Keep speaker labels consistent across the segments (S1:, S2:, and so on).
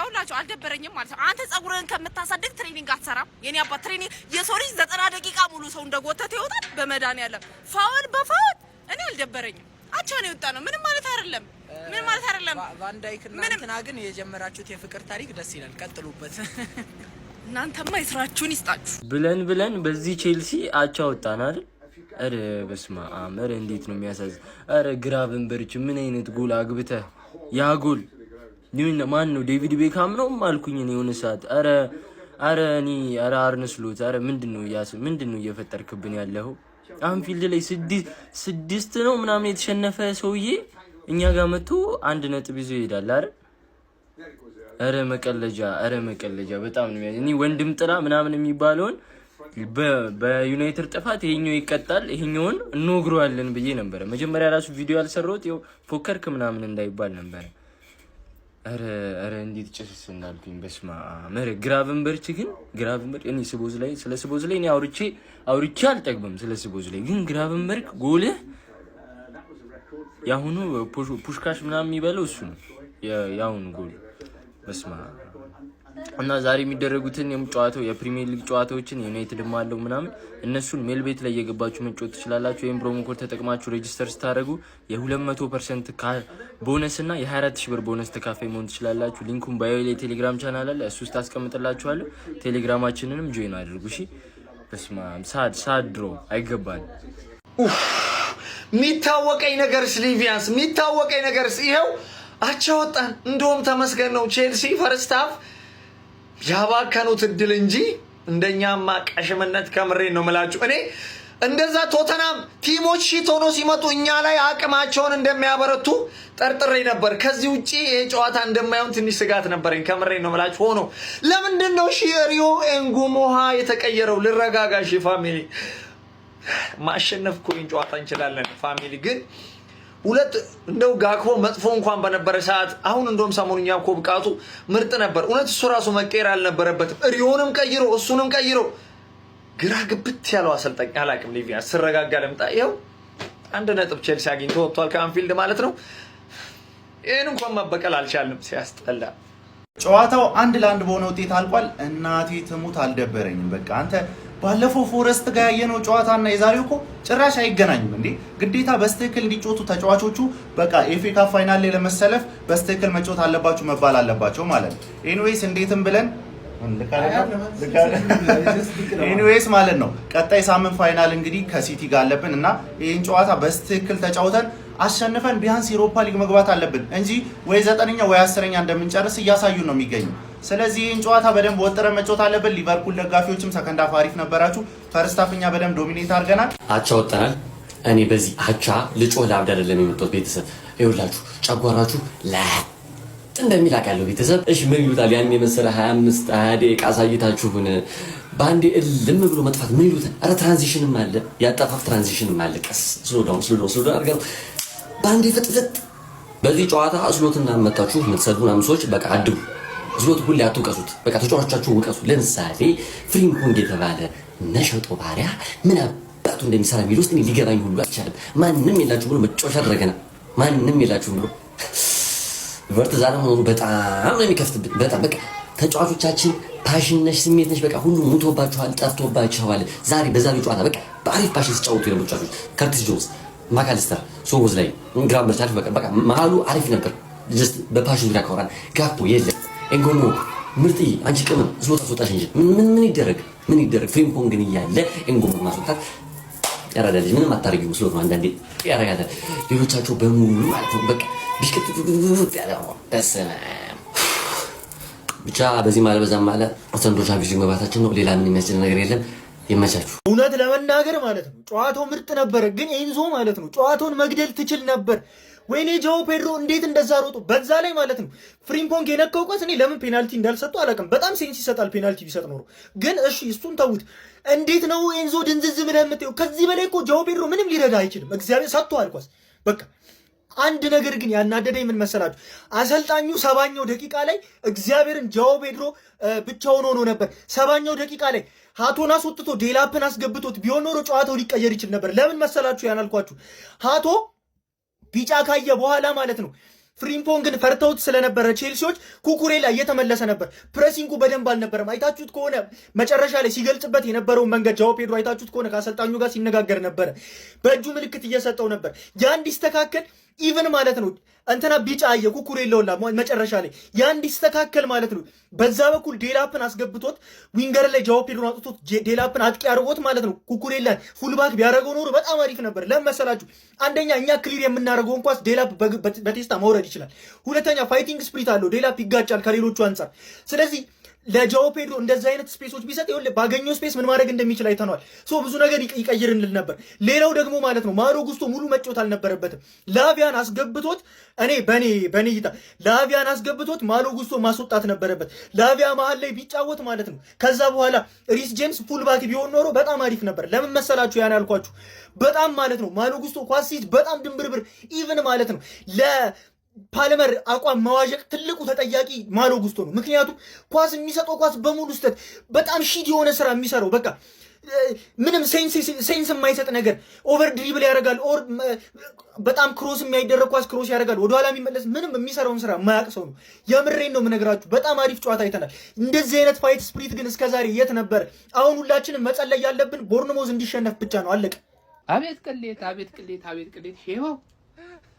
S1: ይኸውላችሁ አልደበረኝም ማለት ነው። አንተ ጸጉርህን ከምታሳድግ ትሬኒንግ አትሰራም? የኔ አባት ትሬኒንግ የሰው ልጅ 90 ደቂቃ ሙሉ ሰው እንደጎተተ ይወጣል። በመድኃኒዓለም ፋውል በፋውል እኔ አልደበረኝም። አቻ ነው የወጣ ነው። ምንም ማለት አይደለም። ምን ማለት አይደለም።
S2: ቫን ዳይክ እና እንትና ግን የጀመራችሁት የፍቅር ታሪክ ደስ ይላል። ቀጥሉበት።
S1: እናንተማ የስራችሁን ይስጣችሁ።
S3: ብለን በዚህ ቼልሲ አቻ ወጣን አይደል? አረ በስመ አብ! አረ እንዴት ነው የሚያሳዝን! አረ ግራቨንበርች ምን አይነት ጎል አግብተህ ያ ጎል ማን ነው? ዴቪድ ቤካም ነው ማልኩኝ እኔ የሆነ ሰዓት። አረ አርነ ስሎት አረ ምንድነው እየፈጠርክብን ያለው? አንፊልድ ላይ 6 ነው ምናምን የተሸነፈ ሰውዬ እኛ ጋር መጥቶ 1 ነጥብ ይዞ ይሄዳል አይደል? አረ መቀለጃ በጣም ነው እኔ ወንድም ጥላ ምናምን የሚባለውን በዩናይትድ ጥፋት ይሄኛው ይቀጣል ይሄኛውን እንወግረዋለን ብዬ ነበር። መጀመሪያ ራሱ ቪዲዮ ያልሰራሁት ይኸው ፎከርክ ምናምን እንዳይባል ነበር። አረ እንዴት ጭስ እንዳልኩኝ በስማ መረ ግራቨንበርች እኔ ስለ ስቦዝ ላይ እኔ አውርቼ አልጠግብም። ስለ ስቦዝ ላይ ግን ግራቨንበርግ ጎልህ ያሁኑ ፑሽካሽ ምናምን የሚበለው እሱ ነው ያሁኑ ጎል በስማ። እና ዛሬ የሚደረጉትን የጨዋታው የፕሪሚየር ሊግ ጨዋታዎችን ዩናይትድም አለው ምናምን እነሱን ሜል ቤት ላይ እየገባችሁ መጫወት ትችላላችሁ። ወይም ፕሮሞ ኮድ ተጠቅማችሁ ሬጂስተር ስታደርጉ የ200% ቦነስ እና የ24000 ብር ቦነስ ተካፋይ መሆን ትችላላችሁ። ሊንኩን ባዮ ላይ ቴሌግራም ቻናል አለ፣ እሱ ውስጥ አስቀምጥላችኋለሁ። ቴሌግራማችንንም ጆይን አድርጉ እሺ። በስማ ሳድ ድሮ አይገባል።
S4: የሚታወቀኝ ነገርስ ሊቪያንስ የሚታወቀኝ ነገርስ ይሄው አቻ ወጣን። እንደውም ተመስገን ነው ቼልሲ ፈርስት ሃፍ ያባከኑት እድል እንጂ እንደኛማ ቀሽምነት ከምሬን ነው የምላችሁ። እኔ እንደዛ ቶተናም ቲሞች ሺት ሆኖ ሲመጡ እኛ ላይ አቅማቸውን እንደሚያበረቱ ጠርጥሬ ነበር። ከዚህ ውጪ ይሄ ጨዋታ እንደማይሆን ትንሽ ስጋት ነበረኝ። ከምሬን ነው የምላችሁ። ሆኖ ለምንድን ነው ሪዮ ኤንጉሞሃ የተቀየረው? ልረጋጋሽ ፋሚሊ፣ ማሸነፍ እኮ ይሄን ጨዋታ እንችላለን ፋሚሊ። ግን ሁለት እንደው ጋክፖ መጥፎ እንኳን በነበረ ሰዓት አሁን እንደውም ሰሞኑኛ እኮ ብቃቱ ምርጥ ነበር። እውነት እሱ ራሱ መቀየር አልነበረበትም። ሪዮንም ቀይሮ እሱንም ቀይሮ ግራ ግብት ያለው አሰልጣኝ አላቅም። ሊቪያ ስረጋጋ ለምጣ ይኸው 1 ነጥብ ቼልሲ አግኝቶ ወጥቷል ከአንፊልድ ማለት ነው። ይሄን እንኳን መበቀል አልቻልንም። ሲያስጠላ
S5: ጨዋታው 1-1 በሆነ ውጤት አልቋል። እናቴ ትሙት አልደበረኝም። በቃ አንተ ባለፈው ፎረስት ጋር ያየነው ጨዋታና የዛሬው እኮ ጭራሽ አይገናኝም እንዴ! ግዴታ በስትክክል እንዲጫወቱ ተጫዋቾቹ በቃ ኤፍኤ ካፕ ፋይናል ላይ ለመሰለፍ በስትክክል መጫወት አለባችሁ መባል አለባቸው ማለት ነው። ኤኒዌይስ እንዴትም ብለን ኤኒዌይስ ማለት ነው ቀጣይ ሳምንት ፋይናል እንግዲህ ከሲቲ ጋር አለብን እና ይሄን ጨዋታ በስትክክል ተጫውተን አሸንፈን ቢያንስ ዩሮፓ ሊግ መግባት አለብን እንጂ ወይ 9ኛ ወይ 10ኛ እንደምንጨርስ እያሳዩ ነው የሚገኙ። ስለዚህ ይሄን ጨዋታ በደንብ ወጥረን መጫወት አለብን። ሊቨርፑል ደጋፊዎችም ሰከንድ ሃፍ አሪፍ ነበራችሁ። ፈርስት ሃፍ እኛ በደንብ ዶሚኔት አድርገናል።
S6: አቻ ወጥተናል። እኔ በዚህ አቻ ልጮህ ላብድ አይደለም የመጣሁት ቤተሰብ። ይኸውላችሁ ጨጓራችሁ ላጥ እንደሚል አውቃለሁ ቤተሰብ። እሺ ምን ይሉታል? ያን የመሰለ 25-20 ደቂቃ አሳይታችሁን ባንዴ እልም ብሎ መጥፋት ምን ይሉታል? አረ ትራንዚሽንም አለ፣ ያጠፋፍ ትራንዚሽንም አለ። ቀስ ስሎ ዳውን አድርገው ባንዴ ፍጥፍጥ። በዚህ ጨዋታ ስሎትና መጣችሁ የምትሰዱን አምሶች በቃ አድቡ። ስሎት ሁሌ አትውቀሱት፣ በቃ ተጫዋቾቻችሁን ውቀሱ። ለምሳሌ ፍሪምፖንግ የተባለ ነሸጦ ባሪያ ምን አባቱ እንደሚሰራ የሚል ውስጥ ሊገባኝ ሁሉ አልቻለም። ማንም የላችሁ ብሎ መጫወቻ አደረገና ማንም የላችሁ ብሎ ቨርት ዛሬ ሆኖ በጣም ነው የሚከፍትብን። በጣም በቃ ተጫዋቾቻችን ፓሽን ነሽ ስሜት ነሽ በቃ ሁሉ ሙቶባችኋል፣ ጠፍቶባችኋል። ዛሬ በዛሬው ጨዋታ በቃ በአሪፍ ፓሽን ሲጫወቱ የነበሩ ተጫዋቾች ከርቲስ ጆንስ፣ ማካሊስተር፣ ሶቦዝ ላይ ግራምበርች አሪፍ በቃ መሀሉ አሪፍ ነበር። ጀስት በፓሽን ዙሪያ ካወራን ጋፖ የለም። ኤንጎሞ ምርጥ አንቺ ቅመም ስሎት አስወጣሽ እንጂ ምን ይደረግ ፍሪምፖንግ ግን እያለ ኤንጎሞ ማስወጣት ያራዳ ልጅ ምንም አታረጊው ስሎት ነው አንዳንዴ ያረጋታ። ሌሎቻቸው በሙሉ ማለት ነው በቃ ቢሽከት ያለው በሰማ ብቻ በዚህ ማለት በዛም ማለት አሰንዶቻ ቪዲዮ መባታችን ነው። ሌላ ምን የሚያስችል ነገር የለም። ይመቻችሁ።
S7: እውነት ለመናገር ማለት ነው ጨዋታው ምርጥ ነበር፣ ግን ኤንዞ ማለት ነው ጨዋታውን መግደል ትችል ነበር። ወይኔ ጃኦ ፔድሮ እንዴት እንደዛ ሮጡ! በዛ ላይ ማለት ነው ፍሪምፖንግ የነካው ቋስ እኔ ለምን ፔናልቲ እንዳልሰጡ አላውቅም። በጣም ሴንስ ይሰጣል ፔናልቲ ቢሰጥ ኖሮ። ግን እሺ እሱን ተውት። እንዴት ነው ኤንዞ ድንዝዝ ብለህ የምትይው? ከዚህ በላይ እኮ ጃኦ ፔድሮ ምንም ሊረዳ አይችልም። እግዚአብሔር ሰጥቷል ቋስ በቃ። አንድ ነገር ግን ያናደደኝ ምን መሰላችሁ? አሰልጣኙ 70ኛው ደቂቃ ላይ እግዚአብሔርን ጃኦ ፔድሮ ብቻውን ሆኖ ነበር። 70ኛው ደቂቃ ላይ ሃቶን አስወጥቶ ዴላፕን አስገብቶት ቢሆን ኖሮ ጨዋታው ሊቀየር ይችል ነበር። ለምን መሰላችሁ ያናልኳችሁ? ሃቶ ቢጫ ካየ በኋላ ማለት ነው ፍሪምፖንግን ፈርተውት ስለነበረ ቼልሲዎች ኩኩሬላ እየተመለሰ ነበር። ፕሬሲንጉ በደንብ አልነበረም። አይታችሁት ከሆነ መጨረሻ ላይ ሲገልጽበት የነበረውን መንገድ ጃኦ ፔድሮ አይታችሁት ከሆነ ከአሰልጣኙ ጋር ሲነጋገር ነበረ። በእጁ ምልክት እየሰጠው ነበር። ያ እንዲስተካከል ኢቨን ማለት ነው እንትና ቢጫ አየ ኩኩሬላውላ መጨረሻ ላይ ያ እንዲስተካከል ማለት ነው። በዛ በኩል ዴላፕን አስገብቶት ዊንገር ላይ ጃኦ ፔድሮን አጥቶት ዴላፕን አጥቂ አድርጎት ማለት ነው ኩኩሬላን ፉልባክ ቢያደርገው ኖሮ በጣም አሪፍ ነበር። ለምን መሰላችሁ? አንደኛ እኛ ክሊር የምናደርገውን ኳስ ዴላፕ በቴስታ መውረድ ይችላል። ሁለተኛ ፋይቲንግ ስፕሪት አለው። ዴላፕ ይጋጫል ከሌሎቹ አንጻር። ስለዚህ ለጃኦ ፔድሮ እንደዚህ አይነት ስፔሶች ቢሰጥ ይኸውልህ ባገኘው ስፔስ ምን ማድረግ እንደሚችል አይተነዋል። ብዙ ነገር ይቀይርንል ነበር። ሌላው ደግሞ ማለት ነው ማሎ ጉስቶ ሙሉ መጫወት አልነበረበትም። ላቪያን አስገብቶት በኔ እይታ ላቪያን አስገብቶት ማሎ ጉስቶ ማስወጣት ነበረበት። ላቪያ መሀል ላይ ቢጫወት ማለት ነው። ከዛ በኋላ ሪስ ጄምስ ፉልባክ ቢሆን ኖሮ በጣም አሪፍ ነበር። ለምን መሰላችሁ? ያን ያልኳችሁ በጣም ማለት ነው ማሎ ጉስቶ ኳስ ሲይዝ በጣም ድንብርብር ኢቭን ማለት ነው ፓልመር አቋም መዋዠቅ ትልቁ ተጠያቂ ማሎ ጉስቶ ነው። ምክንያቱም ኳስ የሚሰጠው ኳስ በሙሉ ስተት በጣም ሺት የሆነ ስራ የሚሰራው በቃ ምንም ሴንስ የማይሰጥ ነገር ኦቨር ድሪብል ያደርጋል። ኦር በጣም ክሮስ የሚያይደረግ ኳስ ክሮስ ያደርጋል። ወደኋላ የሚመለስ ምንም የሚሰራውን ስራ የማያውቅ ሰው ነው። የምሬን ነው የምነግራችሁ። በጣም አሪፍ ጨዋታ አይተናል። እንደዚህ አይነት ፋይት ስፕሪት ግን እስከዛሬ የት ነበር? አሁን ሁላችንም መጸለይ ያለብን ቦርንሞዝ እንዲሸነፍ ብቻ ነው። አለቀ።
S8: አቤት ቅሌት፣ አቤት ቅሌት፣ አቤት ቅሌት። ሼባው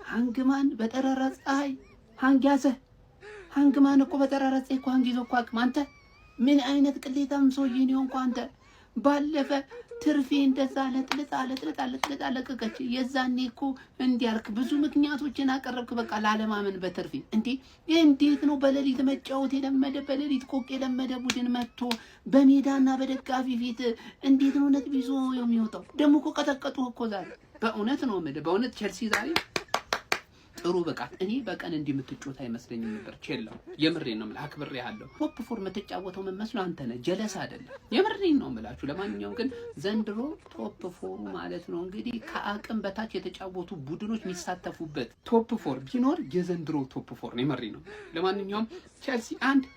S8: ሃንግማን በጠራራ ፀሐይ ሃንግ ያዘህ። ሃንግማን እኮ በጠራራ ፀሐይ እኮ ሃንግ ይዞ እኮ አቅም። አንተ ምን አይነት ቅሌታም ሰውዬ ነው እንኳን አንተ። ባለፈ ትርፌ እንደዛ ለጥልጣ ለቀቀች። የዛኔ እኮ እንዲያርክ ብዙ ምክንያቶችን አቀረብክ። በቃ ላለማመን በትርፌ እንዴት ነው በሌሊት መጫወት የለመደ በሌሊት ኮቅ የለመደ ቡድን መጥቶ በሜዳና በደጋፊ ፊት እንዴት ነው ነጥብ ይዞ የሚወጣው? ደግሞ እኮ ቀጠቀጡ እኮ ዛሬ። በእውነት ነው የምልህ፣ በእውነት ቼልሲ ዛሬ ጥሩ ብቃት። እኔ በቀን እንዲምትጫወት አይመስለኝም ነበር። ቼላው የምሬን ነው የምልህ፣ አክብሬሃለሁ። ቶፕ ፎር የምትጫወተው ምን መስሎ አንተ ነህ፣ ጀለስ አይደለም። የምሬን ነው የምላችሁ። ለማንኛውም ግን ዘንድሮ ቶፕ ፎሩ ማለት ነው እንግዲህ ከአቅም በታች የተጫወቱ ቡድኖች የሚሳተፉበት ቶፕ ፎር ቢኖር የዘንድሮ ቶፕ ፎር ነው። የምሬን ነው። ለማንኛውም ቼልሲ 1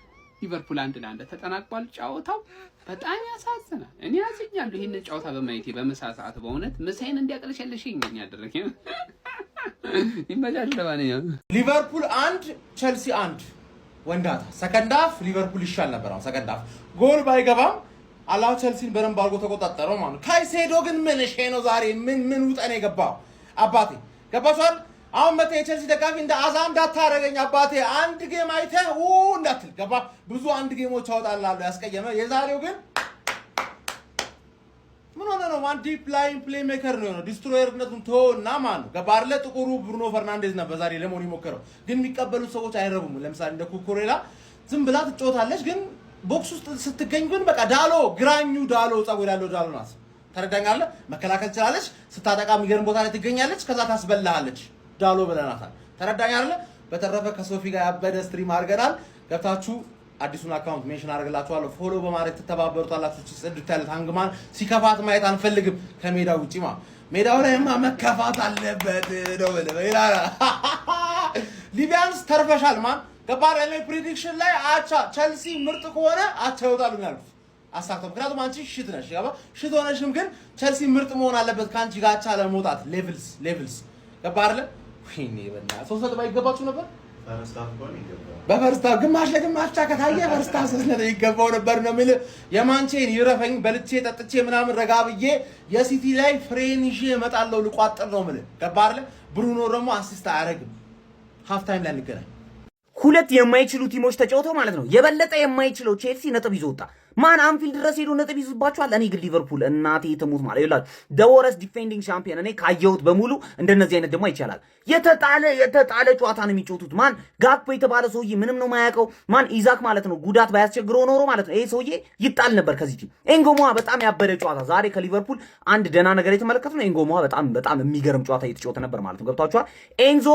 S8: ሊቨርፑል 1-1 ተጠናቋል ጨዋታው። በጣም ያሳዝናል። እኔ ያዝኛለሁ ይህንን ጨዋታ በማየቴ በምሳ ሰዓት። በእውነት ምሳዬን እንዲያቀለሸልሽኝ ያደረገ ይመቻችሁ። ለማንኛውም
S5: ሊቨርፑል 1 ቼልሲ 1 ወንዳታ ሰከንድ ሃፍ ሊቨርፑል ይሻል ነበር። አሁን ሰከንድ ሃፍ ጎል ባይገባም አላው ቼልሲን በደንብ አድርጎ ተቆጣጠረው ማለት ነው። ካይሴዶ ግን ምን እሺ ነው ዛሬ ምን ውጠን የገባው አባቴ ገባቷል። አሁን መተ የቼልሲ ደጋፊ እንደ አዛ እንዳታረገኝ አባቴ። አንድ ጌም አይተህ እንዳትል ገባ። ብዙ አንድ ጌሞች አወጣላለሁ ያስቀየመ። የዛሬው ግን ምን ሆነ ነው? ማን ዲፕ ላይን ፕሌይ ሜከር ነው ነው ዲስትሮየርነቱን ተወና ማን ነው ገባርለ ጥቁሩ ብሩኖ ፈርናንዴዝ ነበር ዛሬ ለሞኒ ሞከረው። ግን የሚቀበሉት ሰዎች አይረቡም። ለምሳሌ እንደ ኩኩሬላ ዝም ብላ ትጫወታለች፣ ግን ቦክስ ውስጥ ስትገኝ ግን በቃ ዳሎ ግራኙ ዳሎ ጸጉር ያለው ዳሎ ናት። ተረዳኛለህ? መከላከል ትችላለች። ስታጠቃ የሚገርም ቦታ ላይ ትገኛለች። ከዛ ታስበላሃለች። ዳሎ ብለናታል። ተረዳኛለህ? በተረፈ ከሶፊ ጋር ያበደ ስትሪም አድርገናል። ገብታችሁ አዲሱን አካውንት ሜንሽን አድርግላችኋለሁ። ፎሎ በማድረግ ትተባበሩታላችሁ። ጽድት ያለ ሃንግማን ሲከፋት ማየት አንፈልግም። ከሜዳው ውጪ ሜዳው ላይማ መከፋት አለበት ነው በሌላ ሊቢያንስ ተርፈሻል ማን ገባር ያለ ፕሪዲክሽን ላይ አቻ ቼልሲ ምርጥ ከሆነ አቻ ይወጣሉ ያሉት አሳክቶ። ምክንያቱም አንቺ ሽት ነሽ ገባ ሽት ሆነሽም ግን ቼልሲ ምርጥ መሆን አለበት ካንቺ ጋር አቻ ለመውጣት ሌቭልስ ገባር ለ ወይኔ በእናትህ 3 ነጥብ አይገባችሁ ነበር። በፈርስታው ግማሽ ለግማሽ ከታየ ፈርስታው 3 ነጥብ ይገባው ነበር ነው የሚል የማንቼን ይረፈኝ በልቼ ጠጥቼ ምናምን ረጋ ብዬ የሲቲ ላይ ፍሬን ይዤ እመጣለሁ ልቋጥር ነው የሚል ገባር ለ ብሩኖ ደግሞ አሲስት አያደርግም። ሃፍ ታይም ላይ እንገናኝ።
S9: ሁለት የማይችሉ ቲሞች ተጫውተው ማለት ነው የበለጠ የማይችለው ቼልሲ ነጥብ ይዞ ወጣ። ማን አንፊልድ ድረስ ሄዶ ነጥብ ይዝባቸዋል። እኔ ግን ሊቨርፑል እናቴ ትሙት ማለት ይላል ደወረስ ዲፌንዲንግ ቻምፒየን እኔ ካየሁት በሙሉ እንደነዚህ አይነት ደግሞ ይቻላል። የተጣለ ጨዋታ ነው የሚጫወቱት። ማን ጋክፖ የተባለ ሰውዬ ምንም ነው የማያውቀው። ማን ኢዛክ ማለት ነው ጉዳት ባያስቸግረው ኖሮ ማለት ነው ይሄ ሰውዬ ይጣል ነበር ከዚህ ቲም። ኤንጎሞዋ በጣም ያበደ ጨዋታ ዛሬ ከሊቨርፑል አንድ ደና ነገር የተመለከቱ ነው። ኤንጎሞዋ በጣም የሚገርም ጨዋታ እየተጫወተ ነበር ማለት ነው። ገብቷችኋል? ኤንዞ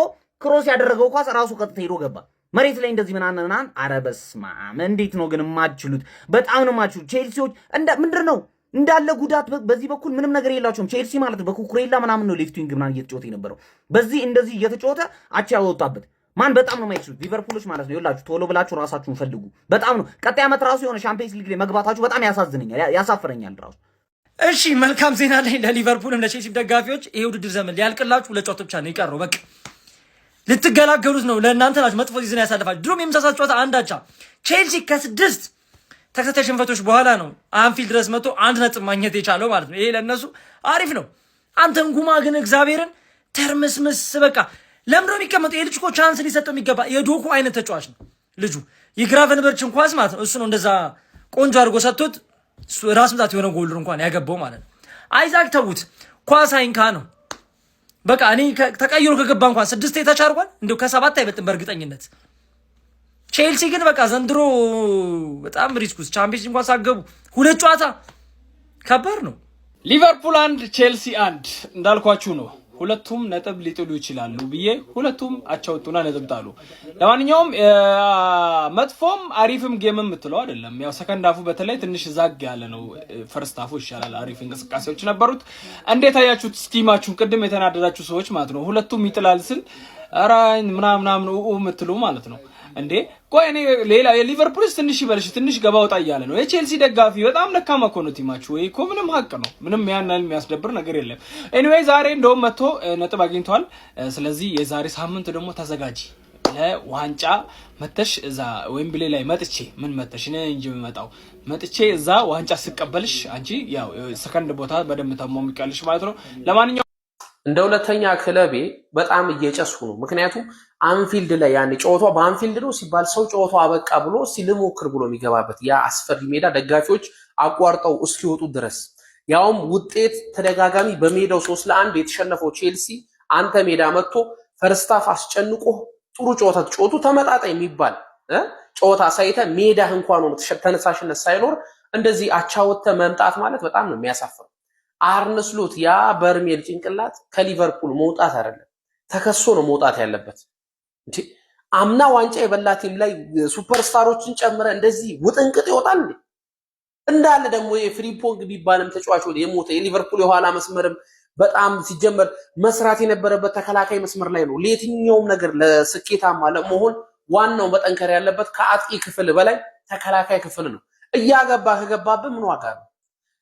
S9: ክሮስ ያደረገው ኳስ ራሱ ቀጥታ ሄዶ ገባ መሬት ላይ እንደዚህ ምናምን። አረ በስመ አብ! እንዴት ነው ግን የማትችሉት? በጣም ነው የማትችሉት ቼልሲዎች። ምንድነው እንዳለ ጉዳት በዚህ በኩል ምንም ነገር የላቸውም ቼልሲ ማለት ነው። በኩኩሬላ ምናምን ነው ሌፍት ዊንግ ምናምን እየተጫወተ የነበረው። በዚህ እንደዚህ እየተጫወተ አቻ ያወጣበት ማን በጣም ነው የማይችሉት ሊቨርፑሎች ማለት ነው። ይኸውላችሁ ቶሎ ብላችሁ ራሳችሁን ፈልጉ። በጣም ነው ቀጣይ ዓመት ራሱ የሆነ ቻምፒየንስ ሊግ ላይ መግባታችሁ በጣም ያሳዝነኛል፣ ያሳፍረኛል ራሱ።
S10: እሺ መልካም ዜና ላይ ለሊቨርፑል እንደ ቼልሲ ደጋፊዎች ይሄ ውድድር ዘመን ሊያልቅላችሁ 2 ጨዋታ ብቻ ነው የቀረው። በቃ ልትገላገሉት ነው። ለእናንተ ናችሁ መጥፎ ሲዝን ያሳልፋችሁ። ድሮም የምሳሳት ጨዋታ አንዳቻ ቼልሲ ከ6 ተከታታይ ሽንፈቶች በኋላ ነው አንፊልድ ድረስ መጥቶ 1 ነጥብ ማግኘት የቻለው ማለት ነው። ይሄ ለእነሱ አሪፍ ነው። አንተም ጉማ ግን እግዚአብሔርን ተርምስምስ በቃ ለምንድን ነው የሚቀመጠው? የልጅ እኮ ቻንስ ሊሰጠው የሚገባ የዶኩ አይነት ተጫዋች ነው ልጁ። የግራቨንበርችን ኳስ ማለት ነው እሱ ነው እንደዛ ቆንጆ አድርጎ ሰጥቶት ራስ ምታት የሆነ ጎል እንኳን ያገባው ማለት ነው። አይዛክ ተውት፣ ኳስ አይንካ ነው በቃ። እኔ ተቀይሮ ከገባ እንኳን 6 የተቻርጓል እንደው ከ7 አይበልጥም በእርግጠኝነት። ቼልሲ ግን በቃ ዘንድሮ በጣም ሪስኩስ ቻምፒየንስ እንኳን ሳገቡ 2 ጨዋታ ከባድ ነው።
S11: ሊቨርፑል 1 ቼልሲ 1 እንዳልኳችሁ ነው። ሁለቱም ነጥብ ሊጥሉ ይችላሉ ብዬ ሁለቱም አቻውጡና ነጥብ ጣሉ። ለማንኛውም መጥፎም አሪፍም ጌም የምትለው አይደለም። ያው ሰከንድ አፉ በተለይ ትንሽ ዛግ ያለ ነው። ፈርስት አፉ ይሻላል። አሪፍ እንቅስቃሴዎች ነበሩት። እንዴት አያችሁት? ስቲማችሁን ቅድም የተናደዳችሁ ሰዎች ማለት ነው ሁለቱም ይጥላል ስል ኧረ ምናምን የምትሉ ማለት ነው እንዴ። ቆይ እኔ ሌላ የሊቨርፑልስ ትንሽ ይበልሽ ትንሽ ገባ ወጣ እያለ ነው። የቼልሲ ደጋፊ በጣም ደካማ እኮ ነው ቲማችሁ። ወይ እኮ ምንም ሀቅ ነው። ምንም ያናል የሚያስደብር ነገር የለም። ኤኒዌይ ዛሬ እንደውም መጥቶ ነጥብ አግኝቷል። ስለዚህ የዛሬ ሳምንት ደግሞ ተዘጋጂ ለዋንጫ መተሽ እዛ ዌምብሌ ላይ መጥቼ ምን መተሽ እኔ እንጂ የምመጣው መጥቼ እዛ ዋንጫ ስቀበልሽ አንቺ ያው ሰከንድ ቦታ በደንብ ተሞምቂያለሽ ማለት ነው። ለማንኛውም
S12: እንደ ሁለተኛ ክለቤ በጣም እየጨስኩ ነው። ምክንያቱም አንፊልድ ላይ ያን ጨዋታው በአንፊልድ ነው ሲባል ሰው ጨዋታው አበቃ ብሎ ሲልሞክር ብሎ የሚገባበት ያ አስፈሪ ሜዳ ደጋፊዎች አቋርጠው እስኪወጡ ድረስ ያውም ውጤት ተደጋጋሚ በሜዳው 3-1 የተሸነፈው ቼልሲ አንተ ሜዳ መጥቶ ፈርስታፍ አስጨንቆ ጥሩ ጨዋታ ተጫወቱ ተመጣጣኝ የሚባል ጨዋታ ሳይተ ሜዳ እንኳን ነው ተነሳሽነት ሳይኖር እንደዚህ አቻወተ መምጣት ማለት በጣም ነው የሚያሳፍረው። አርነ ስሎት ያ በርሜል ጭንቅላት ከሊቨርፑል መውጣት አይደለም ተከሶ ነው መውጣት ያለበት እንዴ። አምና ዋንጫ የበላ ቲም ላይ ሱፐርስታሮችን ጨምረ እንደዚህ ውጥንቅጥ ይወጣል እንዴ? እንዳለ ደግሞ የፍሪምፖንግ ቢባልም ተጫዋች ወደ የሞተ የሊቨርፑል የኋላ መስመርም በጣም ሲጀመር መስራት የነበረበት ተከላካይ መስመር ላይ ነው። ለየትኛውም ነገር ለስኬታማ ለመሆን ዋናው መጠንከር ያለበት ከአጥቂ ክፍል በላይ ተከላካይ ክፍል ነው። እያገባ ከገባበት ምን ዋጋ ነው?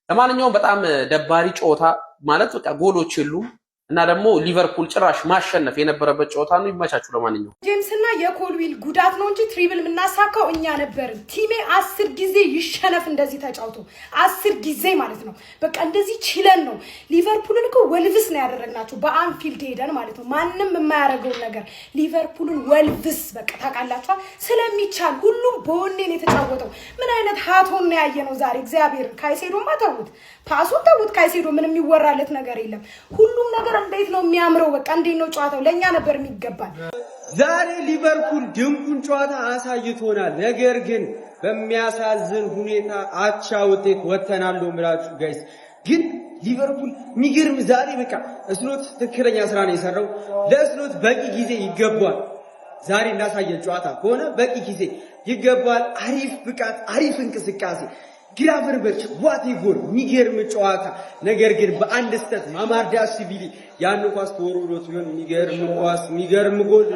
S12: ለማንኛውም በጣም ደባሪ ጨዋታ ማለት በቃ ጎሎች የሉም እና ደግሞ ሊቨርፑል ጭራሽ ማሸነፍ የነበረበት ጨዋታ ነው። ይመቻችሁ። ለማንኛውም
S13: ጄምስና የኮልዊል ጉዳት ነው እንጂ ትሪብል የምናሳካው እኛ ነበርን። ቲሜ 10 ጊዜ ይሸነፍ እንደዚህ ተጫውቶ 10 ጊዜ ማለት ነው። በቃ እንደዚህ ችለን ነው ሊቨርፑልን እኮ ወልቭስ ነው ያደረግናቸው በአንፊልድ ሄደን ማለት ነው። ማንም የማያደርገው ነገር ሊቨርፑልን ወልቭስ በቃ ታውቃላችሁ። ስለሚቻል ሁሉም በወኔን የተጫወተው ምን አይነት ሃቶን ነው ያየነው ዛሬ። እግዚአብሔር ካይሴዶማ ተውት፣ ፓሱን ተውት። ካይሴዶ ምንም የሚወራለት ነገር የለም። ሁሉም ነገር እንዴት ነው የሚያምረው። በቃ እንዴት ነው ጨዋታው ለኛ ነበር የሚገባል።
S14: ዛሬ ሊቨርፑል ድንቁን ጨዋታ አሳይቶናል። ነገር ግን በሚያሳዝን ሁኔታ አቻ ውጤት ወተናል ነው የምላችሁ ጋይስ። ግን ሊቨርፑል የሚገርም ዛሬ በቃ እስሎት ትክክለኛ ስራ ነው የሰራው። ለእስሎት በቂ ጊዜ ይገባል። ዛሬ እንዳሳየን ጨዋታ ከሆነ በቂ ጊዜ ይገባል። አሪፍ ብቃት፣ አሪፍ እንቅስቃሴ ግራቨንበርች ዋት ጎል የሚገርም ጨዋታ። ነገር ግን በአንድ ስህተት ማማርዳሽቪሊ ያን ኳስ ተወርውሮት ቢሆን የሚገርም ኳስ የሚገርም ጎል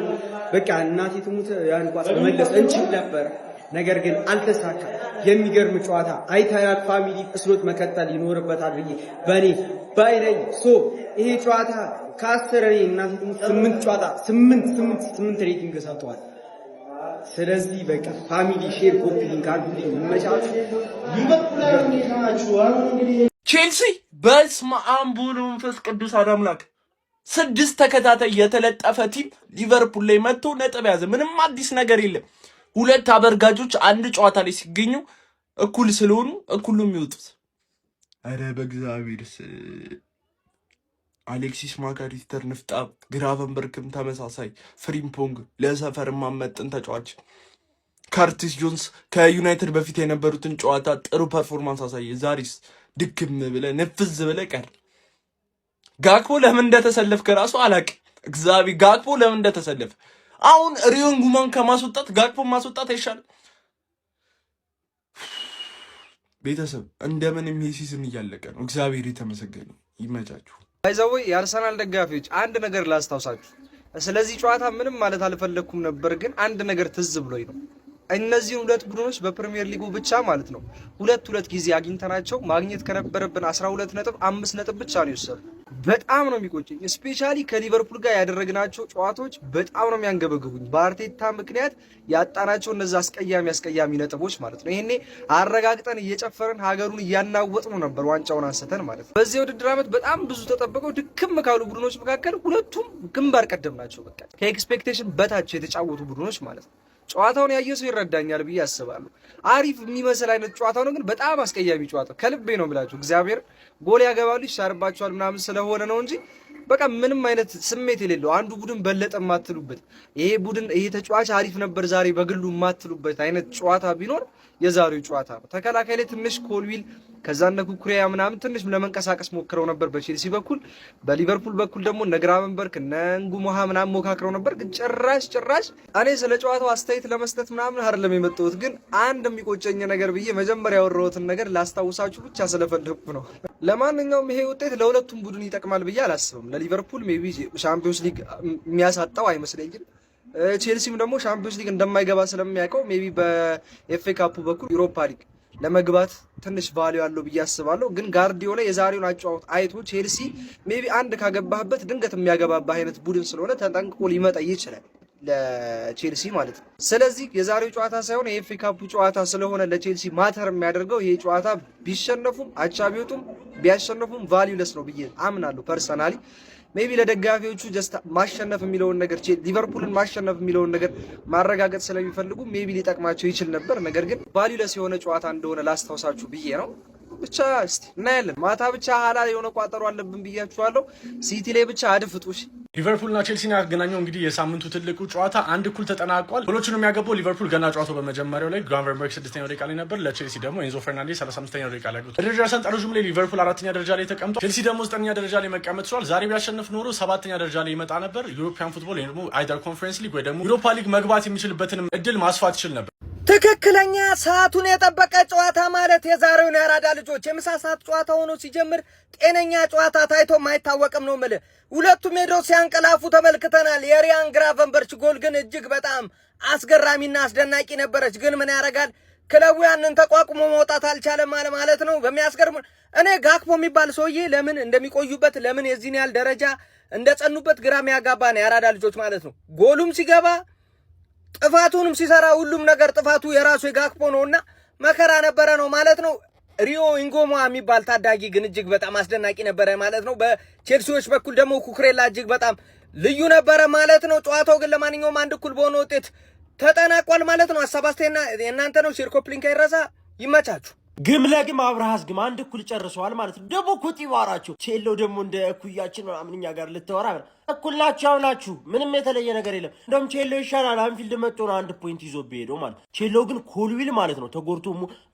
S14: በቃ እናቴ ትሙት ያን ኳስ መመለስ እንችል ነበር። ነገር ግን አልተሳካም። የሚገርም ጨዋታ አይተናል። ፋሚሊ እስሎት መከተል ይኖርበታል ብዬ በእኔ ባይነኝ። ይሄ ጨዋታ ከ10 እኔ እናቴ ትሙት 8 ጨዋታ 8 ሬቲንግ ሰጥቷል። ስለዚህ በቃ ፋሚሊ ሼር ኮፒ ሊንክ አድርጉልኝ። ይመቻችሁ።
S11: ቼልሲ በስመ አብ ወወልድ ወመንፈስ ቅዱስ አሐዱ አምላክ 6 ተከታታይ የተለጠፈ ቲም ሊቨርፑል ላይ መጥቶ ነጥብ ያዘ። ምንም አዲስ ነገር የለም። 2 አበርጋጆች አንድ ጨዋታ ላይ ሲገኙ እኩል ስለሆኑ እኩሉ የሚወጡት። አረ በእግዚአብሔርስ አሌክሲስ ማካሊስተር ንፍጣ፣ ግራቨንበርክም ተመሳሳይ፣ ፍሪምፖንግ ለሰፈር ማመጥን ተጫዋች፣ ካርቲስ ጆንስ ከዩናይትድ በፊት የነበሩትን ጨዋታ ጥሩ ፐርፎርማንስ አሳየ። ዛሬስ ድክም ብለ ንፍዝ ብለ ቀር። ጋክፖ ለምን እንደተሰለፍከ ራሱ አላውቅም። እግዚአብሔር ጋክፖ ለምን እንደተሰለፈ አሁን ሪዮን ጉማን ከማስወጣት ጋክፖ ማስወጣት አይሻልም? ቤተሰብ እንደምንም ይሄ ሲዝን እያለቀ ነው። እግዚአብሔር የተመሰገነ ይመቻችሁ።
S15: አይዛው የአርሰናል ደጋፊዎች አንድ ነገር ላስታውሳችሁ። ስለዚህ ጨዋታ ምንም ማለት አልፈለኩም ነበር፣ ግን አንድ ነገር ትዝ ብሎኝ ነው። እነዚህን 2 ቡድኖች በፕሪሚየር ሊጉ ብቻ ማለት ነው 2 ጊዜ አግኝተናቸው ማግኘት ከነበረብን 12 ነጥብ 5 ነጥብ ብቻ ነው የወሰዱ። በጣም ነው የሚቆጨኝ። ስፔሻሊ ከሊቨርፑል ጋር ያደረግናቸው ጨዋታዎች በጣም ነው የሚያንገበግቡኝ። በአርቴታ ምክንያት ያጣናቸው እነዛ አስቀያሚ ነጥቦች ማለት ነው። ይሄኔ አረጋግጠን እየጨፈረን ሀገሩን እያናወጥን ነበር ዋንጫውን አንስተን ማለት ነው። በዚህ ውድድር ዓመት በጣም ብዙ ተጠብቀው ድክም ካሉ ቡድኖች መካከል ሁለቱም ግንባር ቀደም ናቸው። በቃ ከኤክስፔክቴሽን በታች የተጫወቱ ቡድኖች ማለት ነው። ጨዋታውን ያየ ሰው ይረዳኛል ብዬ አስባለሁ። አሪፍ የሚመስል አይነት ጨዋታ ነው፣ ግን በጣም አስቀያሚ ጨዋታ። ከልቤ ነው ብላችሁ እግዚአብሔር ጎል ያገባሉ ይሻርባቸዋል ምናምን ስለሆነ ነው እንጂ በቃ ምንም አይነት ስሜት የሌለው አንዱ ቡድን በለጠ የማትሉበት ይሄ ተጫዋች አሪፍ ነበር ዛሬ በግሉ የማትሉበት አይነት ጨዋታ ቢኖር የዛሬው ጨዋታ ነው። ተከላካይ ላይ ትንሽ ኮልዊል ከዛነ ኩኩሪያ ምናምን ትንሽ ለመንቀሳቀስ ሞክረው ነበር በቼልሲ በኩል። በሊቨርፑል በኩል ደግሞ ነግራቨንበርክ ነንጉሞሃ ምናምን ሞካክረው ነበር። ግን ጭራሽ እኔ ስለ ጨዋታው አስተያየት ለመስጠት ምናምን አይደለም የመጣሁት። ግን አንድ የሚቆጨኝ ነገር ብዬ መጀመሪያ ያወራሁትን ነገር ላስታውሳችሁ ብቻ ስለፈለኩ ነው። ለማንኛውም ይሄ ውጤት ለሁለቱም ቡድን ይጠቅማል ብዬ አላስብም። ለሊቨርፑል ሜቢ ሻምፒዮንስ ሊግ የሚያሳጣው አይመስለኝም። ቼልሲም ደግሞ ሻምፒዮንስ ሊግ እንደማይገባ ስለሚያውቀው ሜቢ በኤፍኤ ካፑ በኩል ዩሮፓ ሊግ ለመግባት ትንሽ ቫልዩ ያለው ብዬ አስባለሁ። ግን ጋርዲዮላ የዛሬውን አጫዋት አይቶ ቼልሲ ሜቢ አንድ ካገባህበት ድንገት የሚያገባባህ አይነት ቡድን ስለሆነ ተጠንቅቆ ሊመጣ ይችላል ለቼልሲ ማለት ነው። ስለዚህ የዛሬው ጨዋታ ሳይሆን የኤፍኤ ካፑ ጨዋታ ስለሆነ ለቼልሲ ማተር የሚያደርገው ይሄ ጨዋታ ቢሸነፉም አቻ ቢወጡም ቢያሸነፉም ቫልዩለስ ነው ብዬ አምናለሁ ፐርሰናሊ። ሜቢ ለደጋፊዎቹ ጀስት ማሸነፍ የሚለውን ነገር ሊቨርፑልን ማሸነፍ የሚለውን ነገር ማረጋገጥ ስለሚፈልጉ ሜቢ ሊጠቅማቸው ይችል ነበር። ነገር ግን ቫልዩለስ የሆነ ጨዋታ እንደሆነ ላስታውሳችሁ ብዬ ነው። ብቻ እስቲ እናያለን። ማታ ብቻ ሀላ የሆነ ቋጠሮ አለብን ብያችኋለሁ። ሲቲ ላይ ብቻ አድፍጡሽ።
S16: ሊቨርፑልና ቼልሲን ያገናኘው እንግዲህ የሳምንቱ ትልቁ ጨዋታ አንድ እኩል ተጠናቋል። ጎሎቹን የሚያገባው ሊቨርፑል ገና ጨዋታው በመጀመሪያው ላይ ግራቨንበርክ 6ኛው ደቂቃ ላይ ነበር። ለቼልሲ ደግሞ ኤንዞ ፈርናንዴዝ 35ኛው ደቂቃ ላይ አግብቷል። ደረጃ ሰንጠረዡም ላይ ሊቨርፑል 4ኛ ደረጃ ላይ ተቀምጧል። ቼልሲ ደግሞ 9ኛ ደረጃ ላይ መቀመጥ ችሏል። ዛሬ ቢያሸንፍ ኖሮ 7ኛ ደረጃ ላይ ይመጣ ነበር። ዩሮፒያን ፉትቦል ወይም ደግሞ አይደር ኮንፈረንስ ሊግ ወይ ደግሞ ዩሮፓ ሊግ መግባት የሚችልበትንም እድል ማስፋት ይችል ነበር።
S17: ትክክለኛ ሰዓቱን የጠበቀ ጨዋታ ማለት የዛሬውን የአራዳ ልጆች የምሳ ሰዓት ጨዋታ ሆኖ ሲጀምር ጤነኛ ጨዋታ ታይቶም አይታወቅም ነው የምልህ። ሁለቱም ሄደው ሲያንቀላፉ ተመልክተናል። የሪያን ግራቨንበርች ጎል ግን እጅግ በጣም አስገራሚና አስደናቂ ነበረች። ግን ምን ያደርጋል ክለቡ ያንን ተቋቁሞ መውጣት አልቻለም ማለት ነው። በሚያስገርም እኔ ጋክፖ የሚባል ሰውዬ ለምን እንደሚቆዩበት ለምን የዚህን ያህል ደረጃ እንደጸኑበት ግራ የሚያጋባ ነው የአራዳ ልጆች ማለት ነው። ጎሉም ሲገባ ጥፋቱንም ሲሰራ ሁሉም ነገር ጥፋቱ የራሱ የጋክፖ ነውና መከራ ነበረ ነው ማለት ነው። ሪዮ ኢንጎማ የሚባል ታዳጊ ግን እጅግ በጣም አስደናቂ ነበረ ማለት ነው። በቼልሲዎች በኩል ደግሞ ኩኩሬላ እጅግ በጣም ልዩ ነበረ ማለት ነው። ጨዋታው ግን ለማንኛውም አንድ እኩል በሆነ ውጤት ተጠናቋል ማለት ነው። ሀሳብ አስተያየትና የእናንተ ነው። ሼር ኮፕሊንክ አይረሳ። ይመቻችሁ።
S9: ግም ለግም አብረሃስ ግም አንድ እኩል ጨርሰዋል ማለት ነው። ደግሞ እኮ ጢባራቸው ቼሎ ደግሞ እንደ እኩያችን ምናምን እኛ ጋር ልትወራ እኩል ናቸው ናችሁ። ምንም የተለየ ነገር የለም። እንደውም ቼሎ ይሻላል። አንፊልድ መጥቶ ነው 1 ፖይንት ይዞ ሄደው ማለት ቼሎ ግን ኮልዊል ማለት ነው ተጎርቶ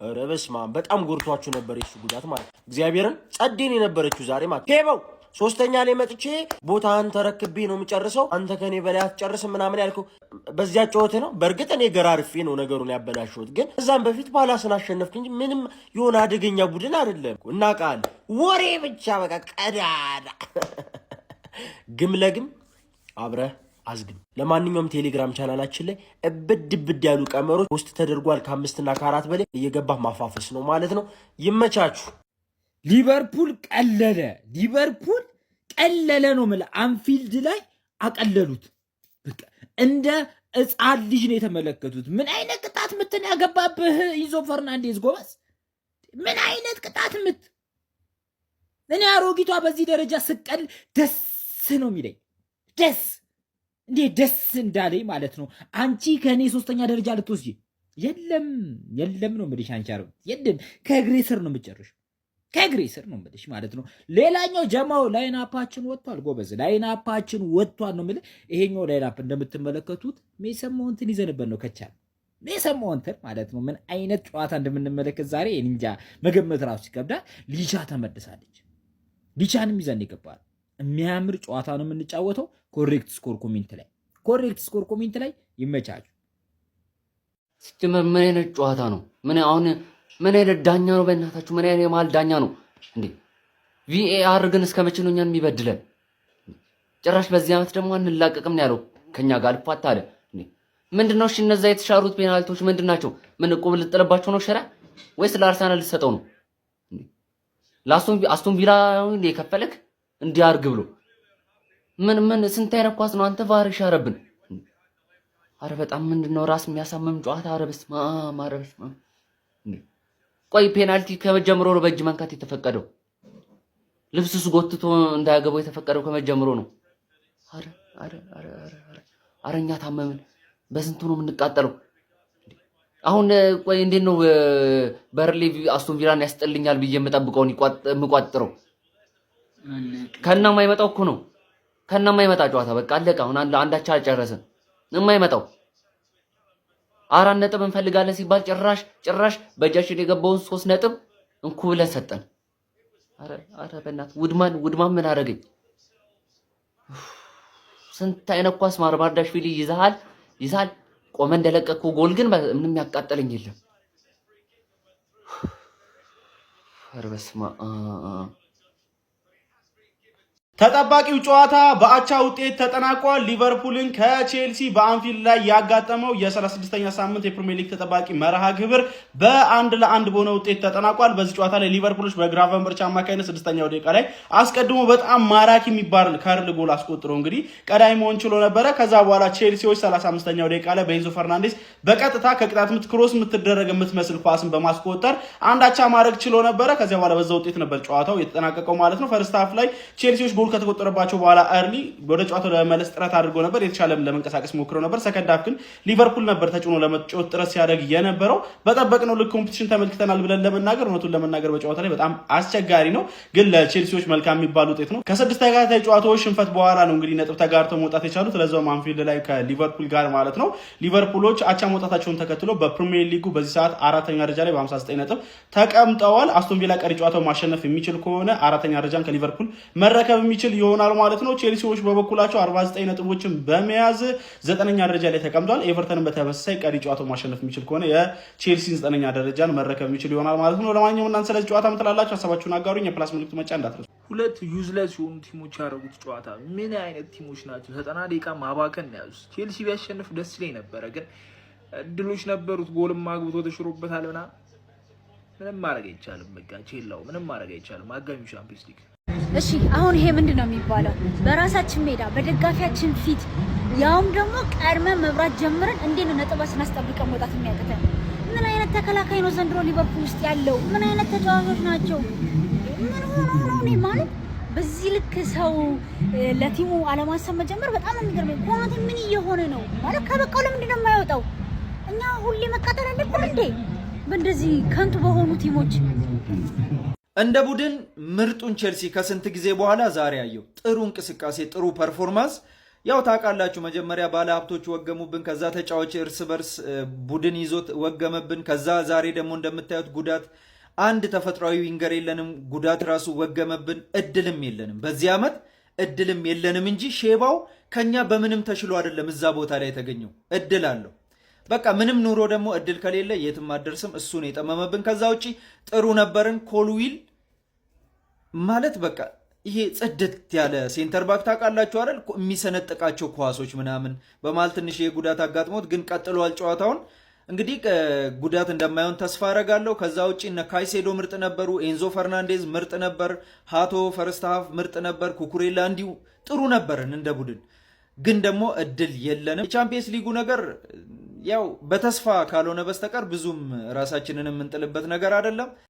S9: ኧረ በስመ አብ በጣም ጎርቷችሁ ነበር የሱ ጉዳት ማለት እግዚአብሔርን ጸዴን የነበረችው ዛሬ ማለት ሄበው 3ኛ ላይ መጥቼ ቦታን ተረክቤ ነው የምጨርሰው አንተ ከኔ በላይ አትጨርስም ምናምን ያልከው በዚያ ጨዋታ ነው። በእርግጥ እኔ ገራርፌ ነው ነገሩን ያበላሽሁት፣ ግን እዛም በፊት ባላስን አሸነፍክ እንጂ ምንም የሆነ አደገኛ ቡድን አይደለም። እናውቃለን። ወሬ ብቻ በቃ ቀዳዳ ግም ለግም አብረህ አዝግም። ለማንኛውም ቴሌግራም ቻናላችን ላይ እብድ ያሉ ቀመሮች ፖስት ተደርጓል። ከ5 እና ከ4 በላይ እየገባህ ማፋፈስ ነው ማለት ነው። ይመቻችሁ።
S18: ሊቨርፑል ቀለለ ነው የምልህ። አንፊልድ ላይ አቀለሉት። በቃ እንደ ሕፃን ልጅ ነው የተመለከቱት። ምን አይነት ቅጣት ምትን ያገባብህ ኢንዞ ፈርናንዴዝ ጎበዝ! ምን አይነት ቅጣት ምት! እኔ አሮጊቷ በዚህ ደረጃ ስቀል ደስ ነው የሚለኝ። ደስ እንዳለኝ ማለት ነው። አንቺ ከእኔ 3ኛ ደረጃ ልትወስጂ የለም ነው የምልሽ። አንቺ አሮጊት የለም፣ ከእግሬ ስር ነው የምጨርሽ። ከእግሬ ስር ነው የምልሽ ማለት ነው። ሌላኛው ጀማው ላይናፓችን ወጥቷል ጎበዝ፣ ላይናፓችን ወጥቷል ነው የምልህ። ይሄኛው ላይናፕ እንደምትመለከቱት ሜሰን ማውንትን ይዘንበት ነው ከቻል ሜሰን ማውንትን ማለት ነው። ምን አይነት ጨዋታ እንደምንመለከት ዛሬ እንጃ መገመት ራሱ ይከብዳል። ሊቻ ተመልሳለች። ሊቻንም ይዘን ይገባል። የሚያምር ጨዋታ ነው የምንጫወተው። ኮሬክት ስኮር ኮሜንት ላይ ይመቻችሁ።
S6: ስትመር ምን አይነት ጨዋታ ነው? ምን አይነት ዳኛ ነው? በእናታችሁ ምን አይነት የማል ዳኛ ነው እንዴ? ቪኤአር ግን እስከ መቼ ነው እኛን የሚበድለን? ጭራሽ በዚህ ዓመት ደግሞ አንላቀቅም ያለው ከኛ ጋር ልፋታ አለ እንዴ? ምንድነው? እሺ እነዛ የተሻሩት ፔናልቲዎች ምንድናቸው? ምን እቁብ ልጥለባቸው ነው ሸራ ወይስ ለአርሰናል ልትሰጠው ነው? ለአስቶን ቪላ እንደ የከፈለክ እንዲያርግ ብሎ ምን ስንት አይነት ኳስ ነው አንተ ቫር ሻረብን? አረ በጣም ምንድነው ራስ የሚያሳምም ጨዋታ። አረ በስመ አብ። ቆይ ፔናልቲ ከመጀመሩ ነው በእጅ መንካት የተፈቀደው? ልብስስ ጎትቶ እንዳያገባው የተፈቀደው ከመጀመሩ ነው? አረ እኛ ታመምን። በስንቱ ነው የምንቃጠለው? አሁን ቆይ እንዴት ነው በርሊ አስቶን ቪላን ያስጠልኛል ብዬ የምጠብቀውን የምቋጥረው? ከነማ የማይመጣው እኮ ነው። ከነማ የማይመጣ ጨዋታ በቃ አለቀ። አሁን አንዳቻ ጨረስን። የማይመጣው 4 ነጥብ እንፈልጋለን ሲባል ጭራሽ በእጃችን የገባውን 3 ነጥብ እንኩ ብለን ሰጠን። አረ በእናትህ ውድማን ምን አደረገኝ? ስንት አይነት ኳስ ማርዳሽቪሊ ይዛል ቆመ እንደለቀቀው ጎል ግን ምንም ያቃጠለኝ የለም። አረ በስመ አብ።
S5: ተጠባቂው ጨዋታ በአቻ ውጤት ተጠናቋል። ሊቨርፑልን ከቼልሲ በአንፊልድ ላይ ያጋጠመው የ36ኛ ሳምንት የፕሪሚየር ሊግ ተጠባቂ መርሃ ግብር በ1-1 በሆነ ውጤት ተጠናቋል። በዚህ ጨዋታ ላይ ሊቨርፑሎች በግራቨንበርች አማካይነት 6ኛው ደቂቃ ላይ አስቀድሞ በጣም ማራኪ የሚባል ከርል ጎል አስቆጥሮ እንግዲህ ቀዳሚ መሆን ችሎ ነበረ። ከዛ በኋላ ቼልሲዎች 35ኛው ደቂቃ ላይ በኤንዞ ፈርናንዴስ በቀጥታ ከቅጣት ምት ክሮስ የምትደረግ የምትመስል ኳስን በማስቆጠር አንዳቻ ማድረግ ችሎ ነበረ። ከዚያ በኋላ በዛ ውጤት ነበር ጨዋታው የተጠናቀቀው ማለት ነው። ፈርስት ሃፍ ላይ ቼልሲዎች ጎል ከተቆጠረባቸው በኋላ አርሊ ወደ ጨዋታው ለመመለስ ጥረት አድርጎ ነበር። የተሻለም ለመንቀሳቀስ ሞክረው ነበር። ሰከንድ ሃፍ ግን ሊቨርፑል ነበር ተጭኖ ለመጫወት ጥረት ሲያደርግ የነበረው። በጠበቅነው ልክ ኮምፒቲሽን ተመልክተናል ብለን ለመናገር እውነቱን ለመናገር በጨዋታ ላይ በጣም አስቸጋሪ ነው፣ ግን ለቼልሲዎች መልካም የሚባል ውጤት ነው። ከ6 ተከታታይ ጨዋታዎች ሽንፈት በኋላ ነው እንግዲህ ነጥብ ተጋርተው መውጣት የቻሉት ለዛውም አንፊልድ ላይ ከሊቨርፑል ጋር ማለት ነው። ሊቨርፑሎች አቻ መውጣታቸውን ተከትሎ በፕሪሚየር ሊጉ በዚህ ሰዓት 4ኛ ደረጃ ላይ በ59 ነጥብ ተቀምጠዋል። አስቶን ቪላ ቀሪ ጨዋታው ማሸነፍ የሚችል ከሆነ 4ኛ ደረጃን ከሊቨርፑል መረከብ የሚችል ይሆናል ማለት ነው። ቼልሲዎች በበኩላቸው 49 ነጥቦችን በመያዝ 9ኛ ደረጃ ላይ ተቀምጧል። ኤቨርተንን በተመሳሳይ ቀሪ ጨዋታው ማሸነፍ የሚችል ከሆነ የቼልሲን 9ኛ ደረጃን መረከብ የሚችል ይሆናል ማለት ነው። ለማንኛውም እናንተ ስለዚህ ጨዋታ ምትላላችሁ? ሀሳባችሁን አጋሩኝ። የፕላስ ምልክቱ መጫ እንዳትረሱ።
S19: ሁለት ዩዝለስ የሆኑ ቲሞች ያደረጉት ጨዋታ ምን አይነት ቲሞች ናቸው? 90 ደቂቃ ማባከን ነው ያዙት። ቼልሲ ቢያሸንፍ ደስ ይለኝ ነበረ፣ ግን እድሎች ነበሩት። ጎልም አግብቶ ተሽሮበታል። ምንም ማድረግ አይቻልም። በቃ ቼላው ምንም ማድረግ አይቻልም። አጋኙ ቻምፒየንስ ሊግ።
S20: እሺ አሁን ይሄ ምንድነው የሚባለው? በራሳችን ሜዳ በደጋፊያችን ፊት ያውም ደግሞ ቀድመን መብራት ጀምረን እንዴት ነው ነጥባችን አስጠብቀን መውጣት የሚያቅተን? ምን አይነት ተከላካይ ነው ዘንድሮ ሊቨርፑል ውስጥ ያለው? ምን አይነት ተጫዋቾች ናቸው? ምን ሆኖ ነው እኔ ማለት በዚህ ልክ ሰው ለቲሙ አለማሰብ መጀመር በጣም የሚገርመኝ። ኮናቴ ምን እየሆነ ነው ማለት ከበቃው ለምንድን ነው የማይወጣው? እኛ ሁሌ መቃጠል አለብን እንዴ በእንደዚህ ከንቱ በሆኑ ቲሞች?
S7: እንደ ቡድን ምርጡን ቼልሲ ከስንት ጊዜ በኋላ ዛሬ ያየው ጥሩ እንቅስቃሴ፣ ጥሩ ፐርፎርማንስ። ያው ታውቃላችሁ መጀመሪያ ባለ ሀብቶች ወገሙብን፣ ከዛ ተጫዋች እርስ በርስ ቡድን ይዞት ወገመብን፣ ከዛ ዛሬ ደግሞ እንደምታዩት ጉዳት፣ አንድ ተፈጥሯዊ ዊንገር የለንም፣ ጉዳት ራሱ ወገመብን። እድልም የለንም በዚህ ዓመት እድልም የለንም እንጂ ሼባው ከኛ በምንም ተሽሎ አይደለም እዛ ቦታ ላይ የተገኘው። እድል አለው በቃ ምንም ኑሮ ደግሞ እድል ከሌለ የትም አደርስም። እሱን የጠመመብን። ከዛ ውጪ ጥሩ ነበርን። ኮልዊል ማለት በቃ ይሄ ጽድት ያለ ሴንተር ባክ ታውቃላችሁ አይደል? የሚሰነጥቃቸው ኳሶች ምናምን በማል ትንሽ የጉዳት አጋጥሞት ግን ቀጥሏል ጨዋታውን። እንግዲህ ጉዳት እንደማይሆን ተስፋ አረጋለሁ። ከዛ ውጪ እነ ካይሴዶ ምርጥ ነበሩ። ኤንዞ ፈርናንዴዝ ምርጥ ነበር። ሃቶ ፈርስት ሃፍ ምርጥ ነበር። ኩኩሬላ እንዲሁ ጥሩ ነበርን እንደ ቡድን፣ ግን ደግሞ እድል የለንም። የቻምፒየንስ ሊጉ ነገር ያው በተስፋ ካልሆነ በስተቀር ብዙም ራሳችንን የምንጥልበት ነገር አይደለም።